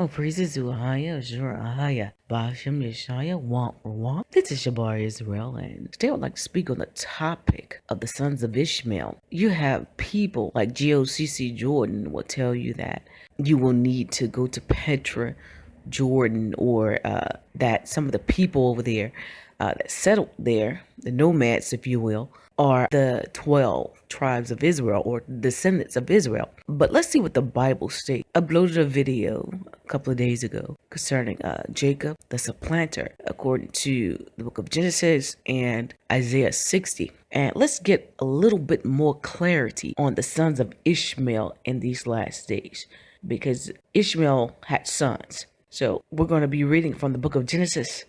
All praises to Ahaya, Azura Ahaya, Bashem Yeshaya, Wamp. This is Shabar Israel, and today I would like to speak on the topic of the sons of Ishmael. You have people like GOCC Jordan will tell you that you will need to go to Petra, Jordan, or that some of the people over there that settled there, the nomads, if you will, are the 12 tribes of Israel or descendants of Israel. But let's see what the Bible states. I uploaded a video a couple of days ago concerning Jacob, the supplanter, according to the book of Genesis and Isaiah 60. And let's get a little bit more clarity on the sons of Ishmael in these last days, because Ishmael had sons. So we're going to be reading from the book of Genesis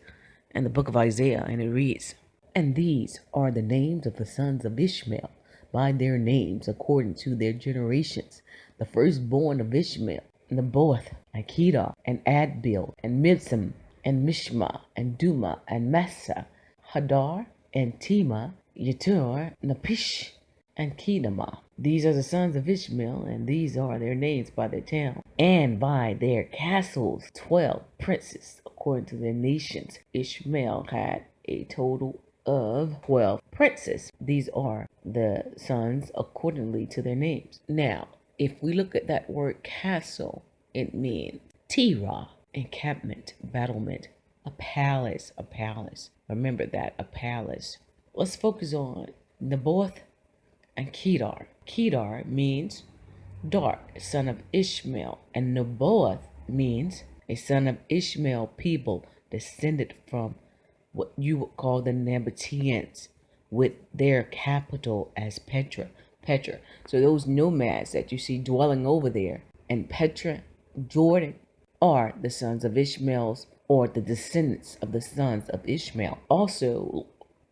and the book of Isaiah, and it reads, "And these are the names of the sons of Ishmael, by their names according to their generations. The firstborn of Ishmael, Nebaioth, and Kedar, and Adbeel, and Mibsam, and Mishma, and Duma, and Massa, Hadar, and Tema, Yetur, Napish, and Kedemah. These are the sons of Ishmael, and these are their names by their town, and by their castles, 12 princes, according to their nations. Ishmael had a total of 12 princes. These are the sons accordingly to their names." Now, if we look at that word castle, it means Tira, encampment, battlement, a palace, a palace. Remember that, a palace. Let's focus on Nebaioth and Kedar. Kedar means dark, son of Ishmael, and Nebaioth means a son of Ishmael people descended from what you would call the Nabateans, with their capital as Petra. So those nomads that you see dwelling over there in Petra, Jordan, are the sons of Ishmael's, or the descendants of the sons of Ishmael. Also,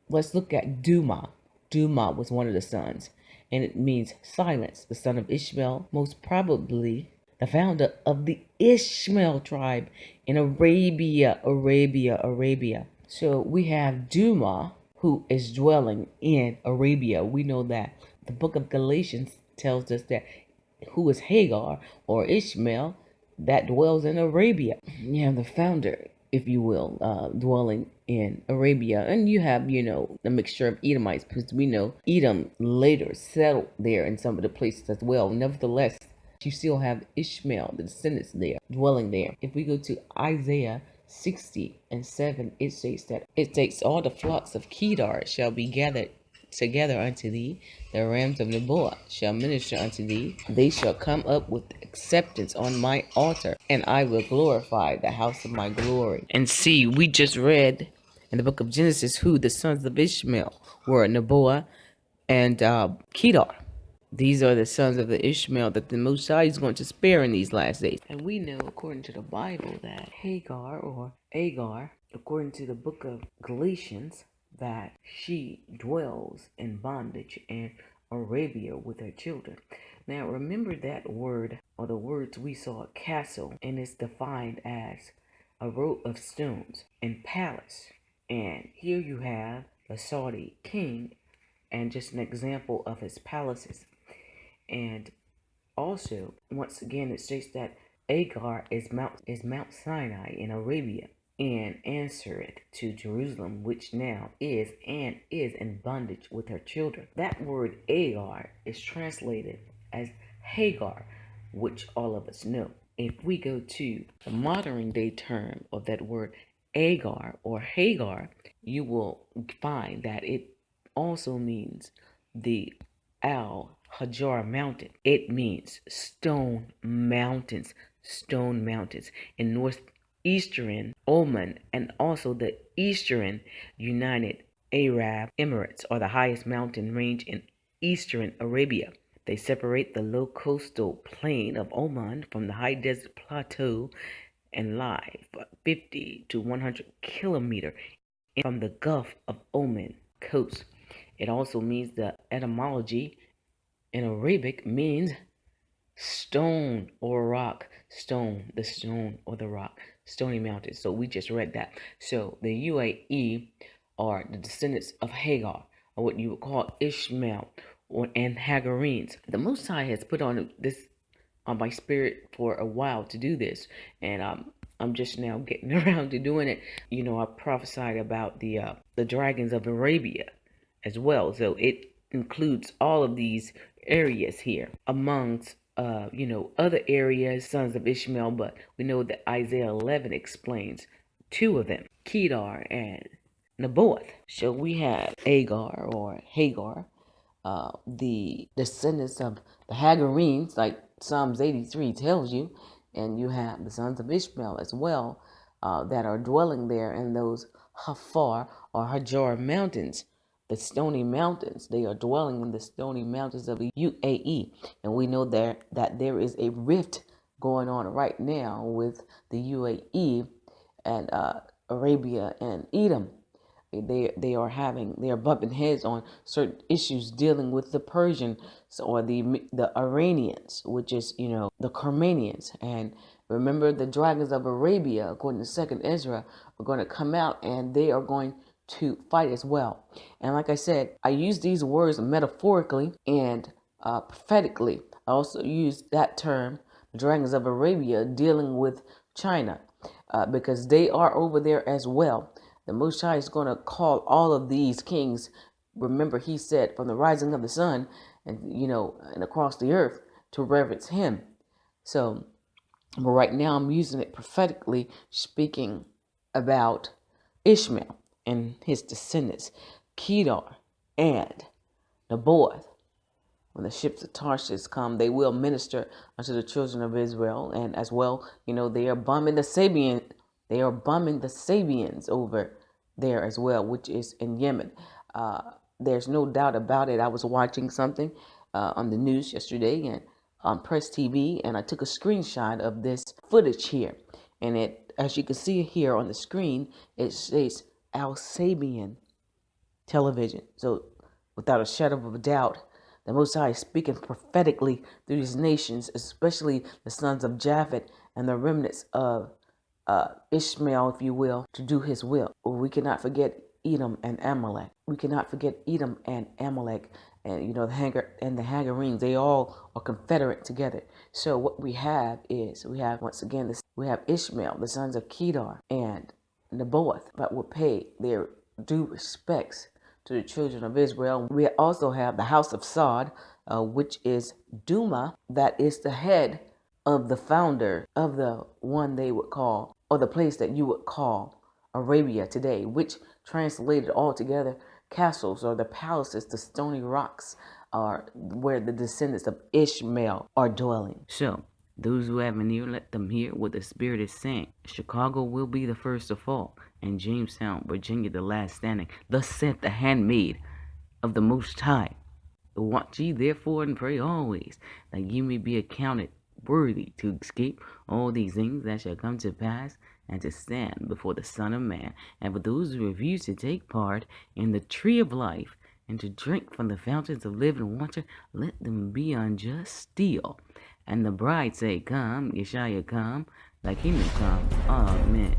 let's look at Duma. Duma was one of the sons, and it means silence, the son of Ishmael, most probably the founder of the Ishmael tribe in Arabia. So we have Duma, who is dwelling in Arabia. We know that. The book of Galatians tells us that who is Hagar, or Ishmael, that dwells in Arabia. You have the founder, if you will, dwelling in Arabia. And you have, the mixture of Edomites, because we know Edom later settled there in some of the places as well. Nevertheless, you still have Ishmael, the descendants there, dwelling there. If we go to Isaiah 60:7, it states, "All the flocks of Kedar shall be gathered together unto thee, the rams of Nebaioth shall minister unto thee. They shall come up with acceptance on my altar, and I will glorify the house of my glory." And see, we just read in the book of Genesis who the sons of Ishmael were, Nebaioth and Kedar. These are the sons of the Ishmael that the Most High is going to spare in these last days. And we know, according to the Bible, that Hagar, or Agar, according to the book of Galatians, that she dwells in bondage in Arabia with her children. Now, remember that word, or the words we saw, castle, and it's defined as a row of stones, and palace. And here you have the Saudi king, and just an example of his palaces. And also, once again, it states that Agar is Mount Sinai in Arabia, and answered to Jerusalem, which now is in bondage with her children. That word Agar is translated as Hagar, which all of us know. If we go to the modern day term of that word Agar or Hagar, you will find that it also means the Al Hajar mountain. It means stone mountains in northeastern Oman, and also the Eastern United Arab Emirates are the highest mountain range in eastern Arabia. They separate the low coastal plain of Oman from the high desert plateau and lie 50 to 100 kilometers from the Gulf of Oman coast. It also means the etymology in Arabic means stone or rock. Stone, the stone or the rock, stony mountain. So we just read that. So the UAE are the descendants of Hagar, or what you would call Ishmael, and Hagarenes. The Most High has put on this on my spirit for a while to do this, and I'm just now getting around to doing it. I prophesied about the dragons of Arabia as well, so it includes all of these areas here amongst other areas, sons of Ishmael, but we know that Isaiah 11 explains two of them, Kedar and Naboth. So we have Agar or Hagar, the descendants of the Hagarenes, like Psalms 83 tells you, and you have the sons of Ishmael as well, that are dwelling there in those Hafar or Hajar mountains, the stony mountains. They are dwelling in the stony mountains of the UAE, and we know that there is a rift going on right now with the UAE and Arabia and Edom. They are bumping heads on certain issues dealing with the Persians or the Iranians, which is the Carmanians. And remember, the dragons of Arabia, according to Second Ezra, are going to come out and they are going to fight as well. And like I said, I use these words metaphorically and prophetically. I also use that term, the dragons of Arabia, dealing with China, because they are over there as well. The Most High is going to call all of these kings. Remember, he said, from the rising of the sun and across the earth to reverence him. So, but right now I'm using it prophetically, speaking about Ishmael and his descendants, Kedar and Naboth. When the ships of Tarshish come, they will minister unto the children of Israel. And as well, they are bombing the Sabians. They are bombing the Sabians over there as well, which is in Yemen. There's no doubt about it. I was watching something on the news yesterday and on Press TV, and I took a screenshot of this footage here. And it, as you can see here on the screen, it says Al Sabian television. So without a shadow of a doubt, the Most High is speaking prophetically through these nations, especially the sons of Japhet and the remnants of Ishmael, if you will, to do his will. We cannot forget Edom and Amalek. We cannot forget Edom and Amalek and the Hagarenes. They all are confederate together. So what we have is, once again, we have Ishmael, the sons of Kedar and Naboth, that will pay their due respects to the children of Israel. We also have the house of Saud, which is Duma, that is the head of the founder of the one they would call, or the place that you would call Arabia today, which translated altogether, castles or the palaces, the stony rocks, are where the descendants of Ishmael are dwelling. So, those who have an ear, let them hear what the Spirit is saying. Chicago will be the first to fall, and Jamestown, Virginia, the last standing. Thus saith the handmaid of the Most High. Watch ye therefore and pray always, that ye may be accounted worthy to escape all these things that shall come to pass, and to stand before the Son of Man. And for those who refuse to take part in the tree of life, and to drink from the fountains of living water, let them be unjust steel. And the bride say, Come, Yeshua, come, thy kingdom come. Amen.